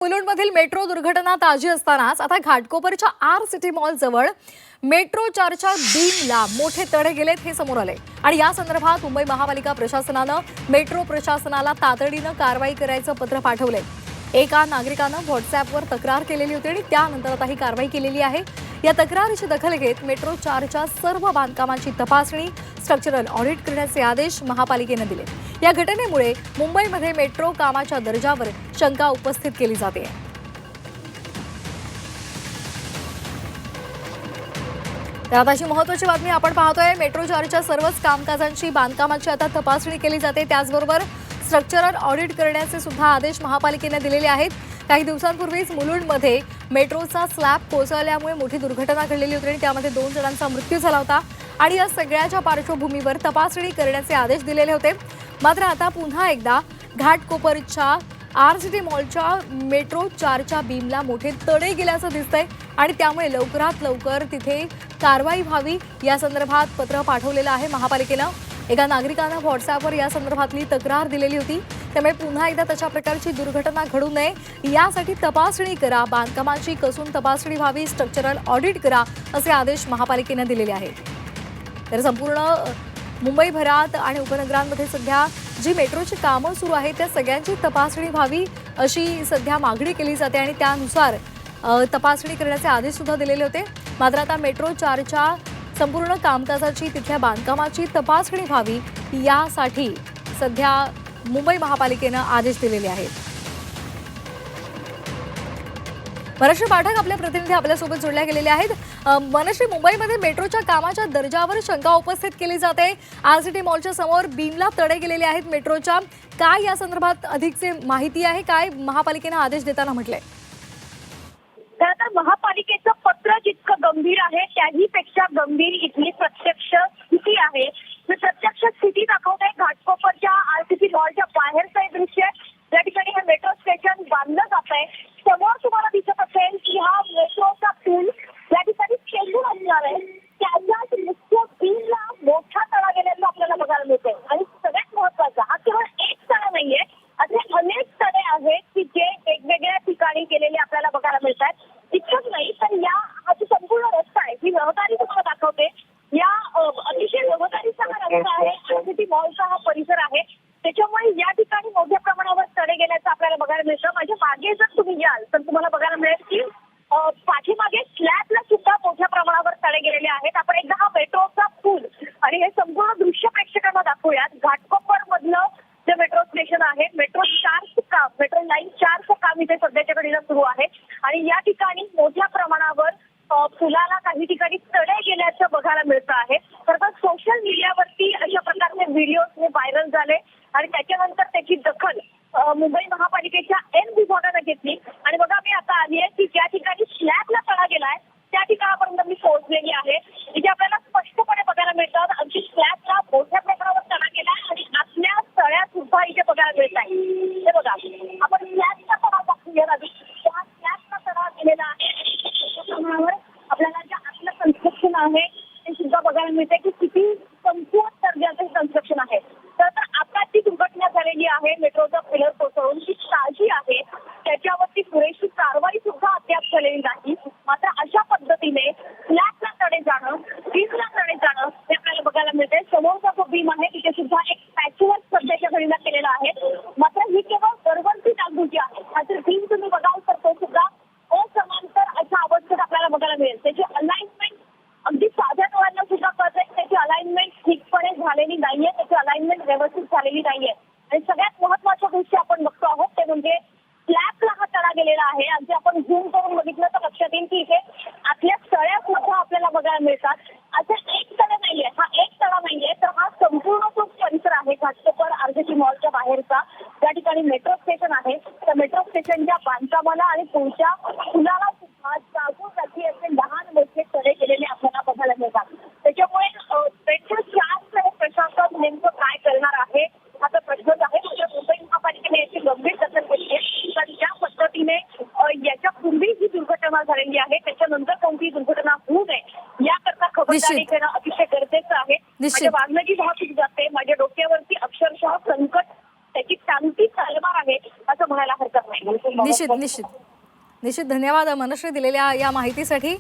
मुलुंडमधील metro दुर्घटना ताजी असतानाच आता घाटकोपरच्या आर सिटी मॉल जवळ मेट्रो 4च्या बीमला मोठे तडे गेलेत हे समोर आले आणि या संदर्भात मुंबई महापालिका प्रशासनानं मेट्रो प्रशासनाला तातडीनं कारवाई करायचं पत्र पाठवलंय। एका नागरिकानं व्हॉट्सअॅपवर तक्रार केलेली होती आणि त्यानंतर आता ही कारवाई केलेली आहे। या तक्रारीची दखल घेत मेट्रो 4च्या सर्व बांधकामांची तपासणी स्ट्रक्चरल ऑडिट करण्याचे आदेश महापालिकेने दिले। या घटनेमुळे मुंबईमध्ये मेट्रो कामाच्या दर्जावर शंका उपस्थित केली जाते। त्यात अशी महत्त्वाची बातमी आपण पाहतोय, मेट्रो 4च्या सर्वच कामकाजांची बांधकामाची आता तपासणी केली जाते। त्याचबरोबर स्ट्रक्चरल ऑडिट करण्याचे सुद्धा आदेश महापालिकेने दिलेले आहेत। काही दिवसांपूर्वीच मुलुंडमध्ये मेट्रोचा स्लॅब कोसळल्यामुळे मोठी दुर्घटना घडलेली होती आणि त्यामध्ये 2 जणांचा मृत्यू झाला होता आणि या सगळ्याच्या पार्श्वभूमीवर तपासणी करण्याचे आदेश दिलेले होते। मात्र आता पुन्हा एकदा घाटकोपरच्या आरसीटी मॉलच्या मेट्रो 4च्या बीमला मोठे तडे गेल्याचं दिसतंय आणि त्यामुळे लवकरात लवकर तिथे कारवाई व्हावी या संदर्भात पत्र पाठवलेलं आहे महापालिकेनं। एका नागरिकानं व्हॉट्सअॅपवर या संदर्भातली तक्रार दिलेली होती, त्यामुळे पुन्हा एकदा तशा प्रकारची दुर्घटना घडू नये यासाठी तपासणी करा, बांधकामाची कसून तपासणी व्हावी, स्ट्रक्चरल ऑडिट करा असे आदेश महापालिकेने दिलेले आहेत। तर संपूर्ण मुंबईभरात आणि उपनगरांमध्ये सध्या जी मेट्रोची कामं सुरू आहेत त्या सगळ्यांची तपासणी व्हावी अशी सध्या मागणी केली जाते आणि त्यानुसार तपासणी करण्याचे आदेश सुद्धा दिलेले होते। मात्र आता मेट्रो 4च्या संपूर्ण कामकाजाची तिथल्या बांधकामाची तपासणी व्हावी यासाठी सध्या मुंबई महापालिकेनं आदेश दिलेले आहेत। मनश्री पाठक आपले प्रतिनिधी आपल्यासोबत जोडल्या गेलेले आहेत। मनश्री, मुंबईमध्ये मेट्रोच्या कामाच्या दर्जावर शंका उपस्थित केली जाते। आरसीटी मॉलच्या समोर बीमला तडे गेलेले आहेत मेट्रोच्या, काय या संदर्भात अधिकची माहिती आहे, काय महापालिकेने आदेश देताना म्हटलंय? तर महापालिकेचं पत्र जितकं गंभीर आहे त्याहीपेक्षा गंभीर इथली प्रत्यक्ष स्थिती आहे। प्रत्यक्ष स्थिती दाखवते घाटकोपरच्या आरसीटी मॉलच्या बाहेरचं हे दृश्य। या ठिकाणी हे मेट्रो स्टेशन बांधलं जात आहे। समोर तुम्हाला दिसत असेल की हा मेट्रोचा पूल या ठिकाणी चेंडू असणार आहे, त्याच्याच मुख्य बीमला मोठा तडा गेलेला आपल्याला बघायला मिळतोय। आणि सगळ्यात महत्वाचा, हा केवळ एक तडा नाहीये, असे अनेक तडे आहेत की जे वेगवेगळ्या ठिकाणी केलेले आपल्याला बघायला मिळतात। इतकंच नाही तर हा जो संपूर्ण रस्ता आहे, ही रहदारी तुम्हाला दाखवते, या अतिशय रहदारीचा हा रस्ता आहे, आरसीटी मॉलचा हा परिसर आहे, त्याच्यामुळे या ठिकाणी मोठ्या प्रमाणावर तडे गेल्याचं आपल्याला बघायला मिळतं। माझ्या मागे जर तुम्ही याल तर तुम्हाला बघायला मिळेल की पाठीमागे स्लॅबला सुद्धा मोठ्या प्रमाणावर तडे गेलेले आहेत। आपण एकदा हा मेट्रोचा पूल आणि हे संपूर्ण दृश्य प्रेक्षकांना दाखवूयात। घाटकोपर मधलं जे मेट्रो स्टेशन आहे, मेट्रो लाईन 4चं काम इथे सध्याच्या घडीला सुरू आहे आणि या ठिकाणी मोठ्या प्रमाणावर पुलाला काही ठिकाणी तडे गेल्याचं बघायला मिळतं आहे। खरं सोशल मीडियावरती अशा प्रकारचे व्हिडिओज हे व्हायरल झाले आणि त्याच्यानंतर त्याची दखल मुंबई महापालिकेच्या एन विभागानं घेतली आणि बघा मी आता आली आहे की ज्या ठिकाणी स्लॅबला तडा गेलाय त्या ठिकाणापर्यंत मी पोहोचलेली आहे। इथे आपल्याला स्पष्टपणे बघायला मिळतात अगदी स्लॅबला मोठ्या प्रमाणावर तडा गेलाय आणि आतल्या तळ्या सुद्धा इथे बघायला मिळत आहे। हे बघा, आपण स्लॅबचा तडा दाखवूया आधी। त्या स्लॅबचा तडा गेलेला आहे, आपल्याला जे आतलं कन्स्ट्रक्शन आहे ते सुद्धा बघायला मिळते की किती संपूर्ण दर्जाचं कन्स्ट्रक्शन आहे। तर आता जी दुर्घटना झालेली आहे मेट्रोचा पिलर कोसळून, ती ताजी आहे, त्याच्यावरती पुरेशी कारवाई सुद्धा अद्याप झालेली नाही। मात्र अशा पद्धतीने स्लॅबला तडे जाणं, बीमला तडे जाणं हे आपल्याला बघायला मिळते। समोरचा जो बीम आहे तिथे सुद्धा एक पॅचवर्क सध्याच्या घडीला केलेला आहे। मात्र ही केवळ वरवरची डागडुजी आहे, मात्र बीम तुम्ही बघाल तर तो सुद्धा असमांतर अशा अवस्थेत आपल्याला बघायला मिळेल। त्याची अलाइनमेंट अगदी साध्या डोळ्यांना सुद्धा कळते, त्याची अलाइनमेंट ठीकपणे झालेली नाहीये, त्याची अलाइनमेंट व्यवस्थित झालेली नाहीये। आणि सगळ्यात महत्वाच्या गोष्टी आपण बघतो आहोत ते म्हणजे स्लॅबला हा तडा गेलेला आहे। अगदी आपण झूम करून बघितलं तर लक्षात येईल की इथे आतल्या तळ्या सुद्धा आपल्याला बघायला मिळतात। असं एक तडा नाहीये, हा एक तडा नाहीये, तर हा संपूर्ण जो परिसर आहे घाटकोपर आरसीटी मॉलच्या बाहेरचा, त्या ठिकाणी मेट्रो स्टेशन आहे, त्या मेट्रो स्टेशनच्या बांधकामाला आणि पुढच्या पुलाला सुद्धा जागोजागी असे लहान मोठे तडे गेलेले आपल्याला बघायला मिळतात। त्याच्यामुळे मेट्रो 4चं प्रशासन नेमकं काय करणार आहे हा तर प्रश्नच आहे। मुंबई महापालिकेने याची गंभीर दखल घेतली आहे, कारण ज्या पद्धतीने याच्यापूर्वी ही दुर्घटना झालेली आहे त्याच्यानंतर कोणतीही दुर्घटना होऊ नये याकरता खबरदारी घेणं अतिशय गरजेचं आहे। माझ्या वागण्याची वाहतूक जाते, माझ्या डोक्यावरती अक्षरशः संकट त्याची शांती तलवार आहे असं म्हणायला हरकत नाही। निश्चित धन्यवाद मनश्री दिलेल्या या माहितीसाठी.